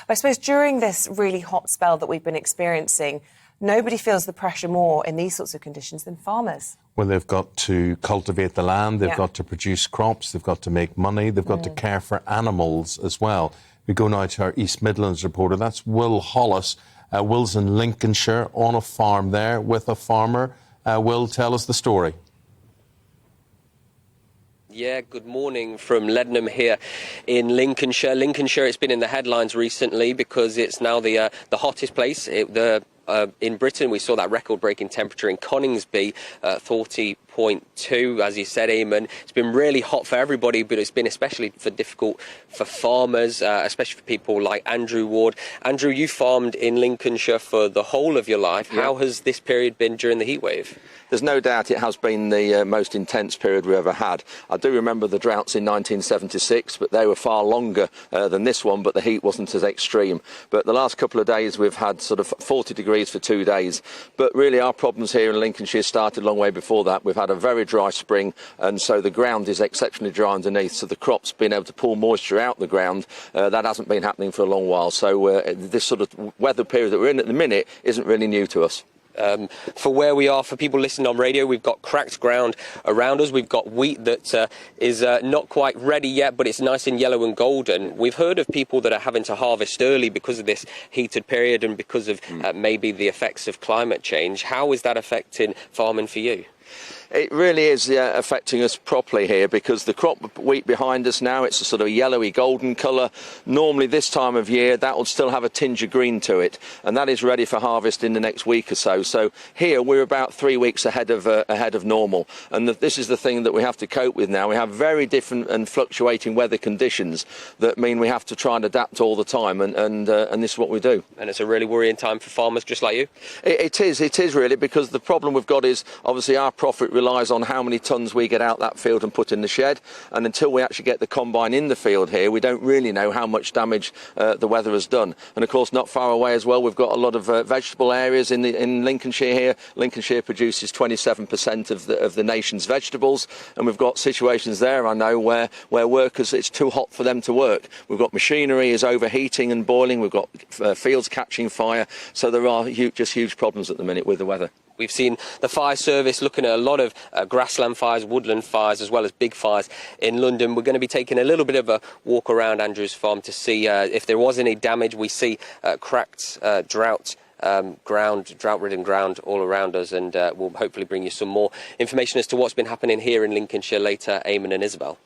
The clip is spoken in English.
I suppose during this really hot spell that we've been experiencing, nobody feels the pressure more in these sorts of conditions than farmers. Well, they've got to cultivate the land, they've got to produce crops, they've got to make money, they've got to care for animals as well. We go now to our East Midlands reporter, that's Will Hollis. Will's in Lincolnshire on a farm there with a farmer. Will, tell us the story. Yeah, good morning from Leadenham here in Lincolnshire. Lincolnshire, it's been in the headlines recently because it's now the hottest place in Britain. We saw that record-breaking temperature in Coningsby, 40.2, as you said, Eamon. It's been really hot for everybody, but it's been especially difficult for farmers, especially for people like Andrew Ward. Andrew, you farmed in Lincolnshire for the whole of your life. How has this period been during the heatwave? There's no doubt it has been the most intense period we ever had. I do remember the droughts in 1976, but they were far longer than this one, but the heat wasn't as extreme. But the last couple of days we've had sort of 40 degrees for 2 days. But really our problems here in Lincolnshire started a long way before that. We've had a very dry spring, and so the ground is exceptionally dry underneath, so the crop's been able to pull moisture out the ground. That hasn't been happening for a long while, so this sort of weather period that we're in at the minute isn't really new to us. For where we are, for people listening on radio, we've got cracked ground around us. We've got wheat that is not quite ready yet, but it's nice and yellow and golden. We've heard of people that are having to harvest early because of this heated period and because of maybe the effects of climate change. How is that affecting farming for you? It really is affecting us properly here, because the crop wheat behind us now, it's a sort of yellowy golden colour. Normally this time of year that will still have a tinge of green to it, and that is ready for harvest in the next week or so. So here we're about 3 weeks ahead of normal, and this is the thing that we have to cope with now. We have very different and fluctuating weather conditions that mean we have to try and adapt all the time, and this is what we do. And it's a really worrying time for farmers just like you? It is really, because the problem we've got is obviously our profit relies on how many tonnes we get out that field and put in the shed, and until we actually get the combine in the field here, we don't really know how much damage the weather has done. And of course, not far away as well, we've got a lot of vegetable areas in Lincolnshire here. Lincolnshire produces 27% of the nation's vegetables, and we've got situations there, I know, where workers, it's too hot for them to work. We've got machinery is overheating and boiling, we've got fields catching fire, so there are just huge problems at the minute with the weather. We've seen the fire service looking at a lot of grassland fires, woodland fires, as well as big fires in London. We're going to be taking a little bit of a walk around Andrew's farm to see if there was any damage. We see cracked drought-ridden ground all around us, and we'll hopefully bring you some more information as to what's been happening here in Lincolnshire later, Eamon and Isabel.